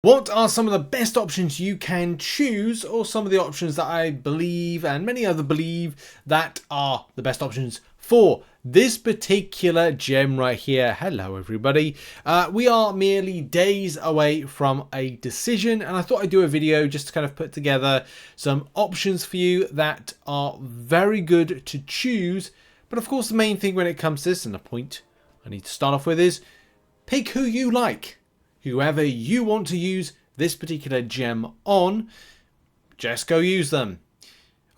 What are some of the best options you can choose, or some of the options that I believe and many others believe that are the best options for this particular gem right here? Hello everybody. We are merely days away from a decision, and I thought I'd do a video just to kind of put together some options for you that are very good to choose. But of course the main thing when it comes to this, and the point I need to start off with, is pick who you like. Whoever you want to use this particular gem on, just go use them.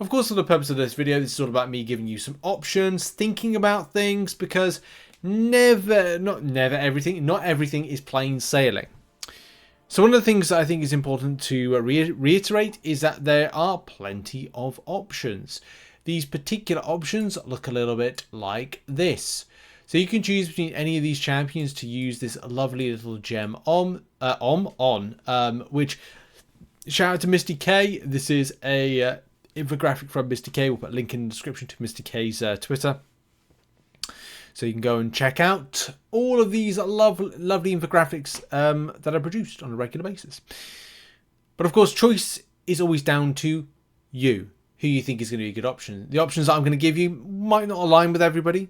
Of course, for the purpose of this video, this is all about me giving you some options, thinking about things, because not everything is plain sailing. So one of the things that I think is important to reiterate is that there are plenty of options. These particular options look a little bit like this. So you can choose between any of these champions to use this lovely little gem which, shout out to Misty K. This is a infographic from Misty K. We'll put a link in the description to Misty K's Twitter. So you can go and check out all of these lovely infographics that are produced on a regular basis. But of course, choice is always down to you, who you think is going to be a good option. The options that I'm going to give you might not align with everybody.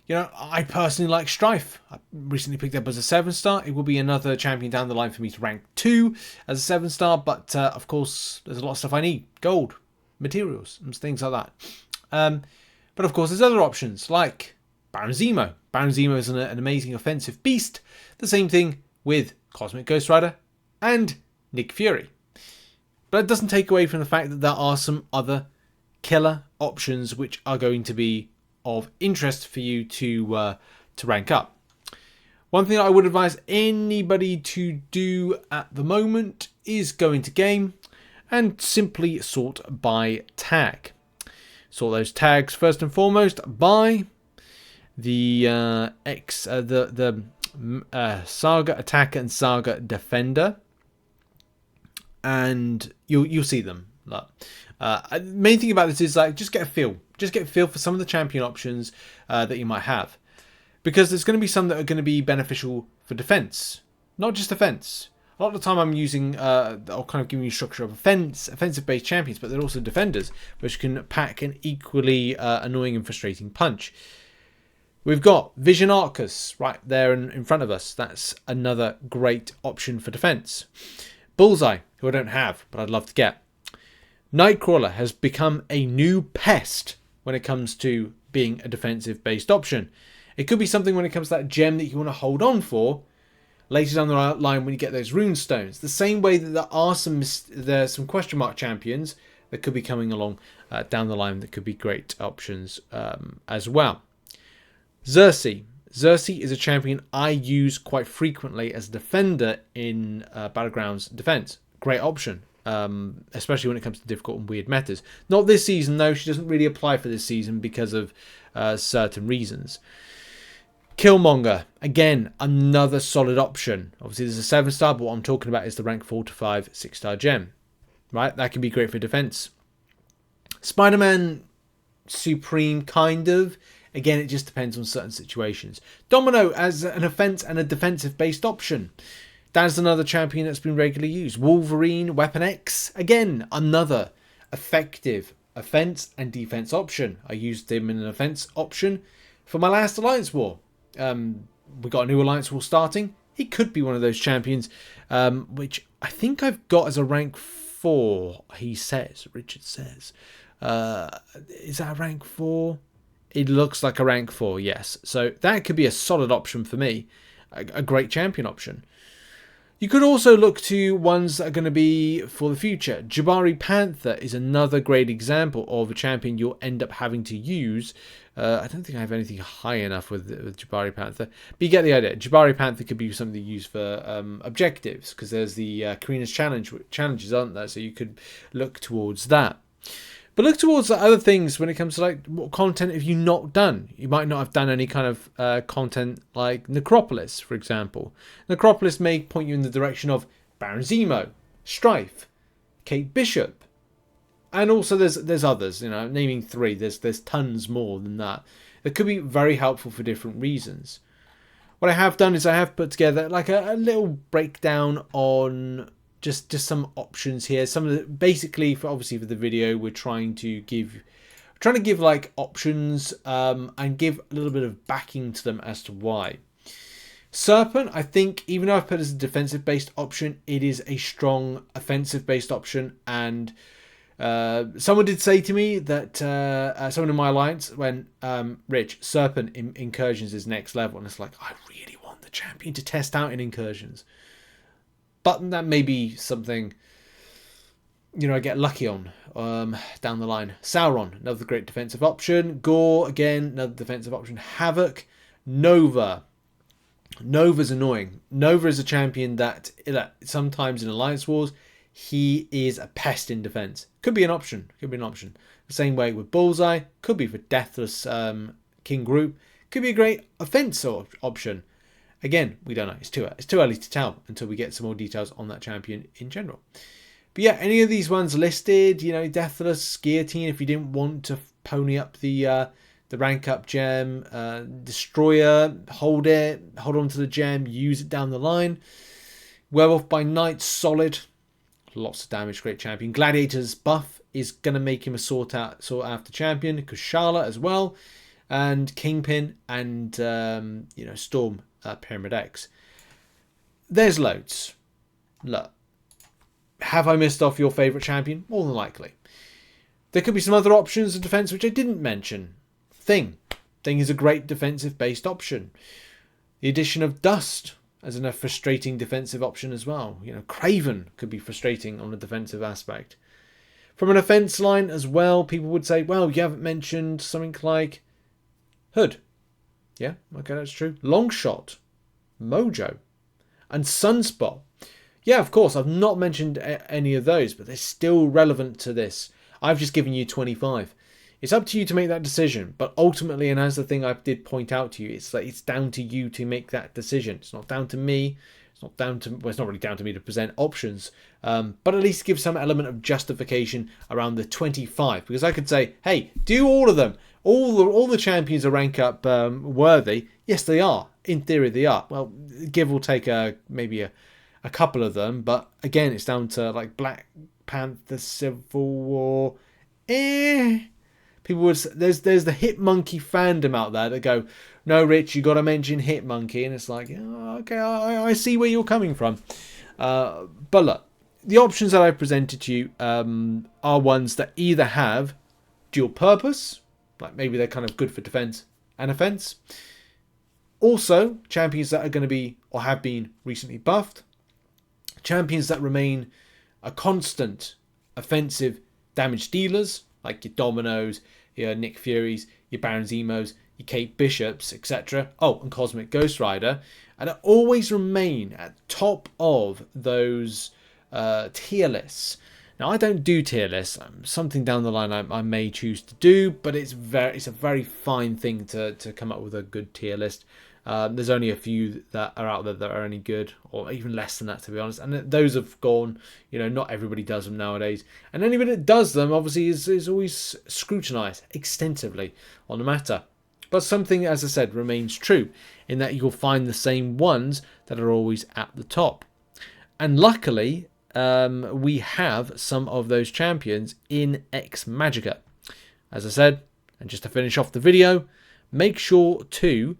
You know, I personally like Strife. I recently picked up as a 7-star. It will be another champion down the line for me to rank 2 as a 7-star. But, of course, there's a lot of stuff I need. Gold, materials, and things like that. But, of course, there's other options like Baron Zemo. Baron Zemo is an amazing offensive beast. The same thing with Cosmic Ghost Rider and Nick Fury. But it doesn't take away from the fact that there are some other killer options which are going to be of interest for you to rank up. One thing I would advise anybody to do at the moment is go into game and simply sort by tag. Sort those tags first and foremost by the Saga Attacker and Saga Defender, and you'll see them. Main thing about this is just get a feel. Just get a feel for some of the champion options that you might have. Because there's going to be some that are going to be beneficial for defense. Not just defense. A lot of the time I'm using, I'll kind of give you a structure of offensive-based champions, but they're also defenders, which can pack an equally annoying and frustrating punch. We've got Vision Arcus right there in front of us. That's another great option for defense. Bullseye, who I don't have, but I'd love to get. Nightcrawler has become a new pest when it comes to being a defensive-based option. It could be something when it comes to that gem that you want to hold on for later down the line when you get those rune stones. The same way that there's some question mark champions that could be coming along down the line that could be great options as well. Xerxes. Xerxes is a champion I use quite frequently as a defender in Battlegrounds defense. Great option. Especially when it comes to difficult and weird metas. Not this season though, she doesn't really apply for this season because of certain reasons. Killmonger, again, another solid option. Obviously there's a 7-star, but what I'm talking about is the rank 4 to 5 6-star gem. Right, that can be great for defense. Spider-Man Supreme, kind of. Again, it just depends on certain situations. Domino as an offense and a defensive based option. That's another champion that's been regularly used. Wolverine, Weapon X. Again, another effective offense and defense option. I used him in an offense option for my last Alliance War. We got a new Alliance War starting. He could be one of those champions, which I think I've got as a rank 4, he says. Richard says. Is that a rank 4? It looks like a rank 4, yes. So that could be a solid option for me. A great champion option. You could also look to ones that are going to be for the future. Jabari Panther is another great example of a champion you'll end up having to use. I don't think I have anything high enough with Jabari Panther. But you get the idea. Jabari Panther could be something you use for objectives. Because there's the Karina's challenges, aren't there? So you could look towards that. But look towards the other things when it comes to like what content have you not done. You might not have done any kind of content like Necropolis, for example. Necropolis may point you in the direction of Baron Zemo, Strife, Kate Bishop, and also there's others. You know, naming 3. There's tons more than that. That could be very helpful for different reasons. what I have done is I have put together like a little breakdown on just some options here. Some of the, basically for obviously for the video, we're trying to give like options and give a little bit of backing to them as to why. Serpent, I think, even though I've put it as a defensive based option, it is a strong offensive based option. And someone did say to me that someone in my alliance went, Rich, Serpent in incursions is next level, and it's like, I really want the champion to test out in incursions, but that may be something, you know, I get lucky on down the line. Sauron, another great defensive option. Gore, again, another defensive option. Havoc, Nova. Nova's annoying. Nova is a champion that sometimes in Alliance Wars, he is a pest in defense. Could be an option. The same way with Bullseye. Could be for Deathless King Groot. Could be a great offense option. Again, we don't know. It's too early to tell until we get some more details on that champion in general. But yeah, any of these ones listed, you know, Deathless, Guillotine, if you didn't want to pony up the rank up gem, Destroyer, hold on to the gem, use it down the line. Werewolf by Night, solid. Lots of damage, great champion. Gladiator's buff is going to make him a sought after champion. Kushala as well. And Kingpin and, you know, Storm Pyramid X. There's loads. Look. Have I missed off your favourite champion? More than likely. There could be some other options of defence which I didn't mention. Thing is a great defensive based option. The addition of Dust as a frustrating defensive option as well. You know, Craven could be frustrating on a defensive aspect. From an offense line as well, people would say, well, you haven't mentioned something like Hood. Yeah, okay, that's true. Longshot, Mojo, and Sunspot. Yeah, of course, I've not mentioned any of those, but they're still relevant to this. I've just given you 25. It's up to you to make that decision, but ultimately, and as the thing I did point out to you, it's like it's down to you to make that decision. It's not down to me. It's not down to, well, it's not really down to me to present options, but at least give some element of justification around the 25, because I could say, hey, do all of them. All the champions are rank up worthy. Yes, they are. In theory, they are. Well, give or take maybe a couple of them, but again, it's down to like Black Panther, Civil War. People would, there's the Hitmonkey fandom out there that go, no, Rich, you got to mention Hitmonkey, and it's like, oh, okay, I see where you're coming from. But look, the options that I presented to you are ones that either have dual purpose, like maybe they're kind of good for defense and offense. Also, champions that are going to be or have been recently buffed. Champions that remain a constant offensive damage dealers, like your Dominos, your Nick Furies, your Baron Zemos, your Kate Bishops, etc. Oh, and Cosmic Ghost Rider. And always remain at the top of those tier lists. Now, I don't do tier lists. Something down the line I may choose to do, but it's a very fine thing to come up with a good tier list. There's only a few that are out there that are any good, or even less than that, to be honest. And those have gone, you know, not everybody does them nowadays. And anybody that does them, obviously, is always scrutinised extensively on the matter. But something, as I said, remains true, in that you'll find the same ones that are always at the top. And luckily, we have some of those champions in X Magica. As I said, and just to finish off the video, make sure to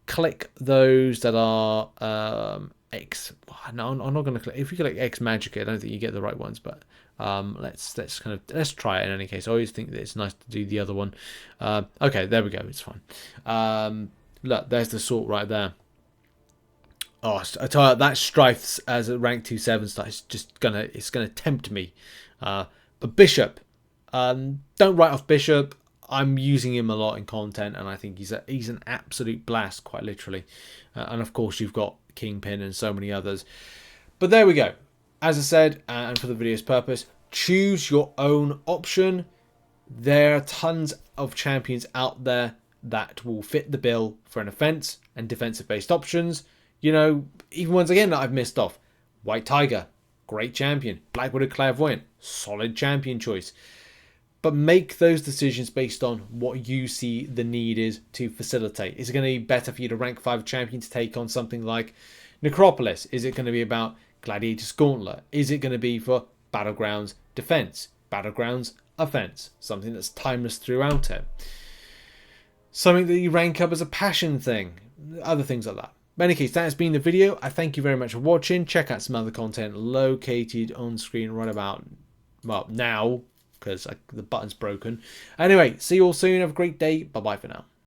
click those that are X. No, I'm not going to click. If you click X Magica, I don't think you get the right ones. But let's try it in any case. I always think that it's nice to do the other one. Okay, there we go. It's fine. Look, there's the sort right there. Oh, I tell you, that Strife as a rank 2/7 star is just gonna tempt me. But Bishop, don't write off Bishop. I'm using him a lot in content, and I think he's an absolute blast, quite literally. And of course, you've got Kingpin and so many others. But there we go. As I said, and for the video's purpose, choose your own option. There are tons of champions out there that will fit the bill for an offense and defensive-based options. You know, even ones again that I've missed off. White Tiger, great champion. Black-Wooded Clairvoyant, solid champion choice. but make those decisions based on what you see the need is to facilitate. Is it going to be better for you to rank 5 champion to take on something like Necropolis? Is it going to be about Gladiator's Gauntlet? Is it going to be for Battlegrounds defense, Battlegrounds offense, something that's timeless throughout it? Something that you rank up as a passion thing, other things like that. In any case, that has been the video. I thank you very much for watching. Check out some other content located on screen right about, well, now, because the button's broken. Anyway, see you all soon. Have a great day. Bye-bye for now.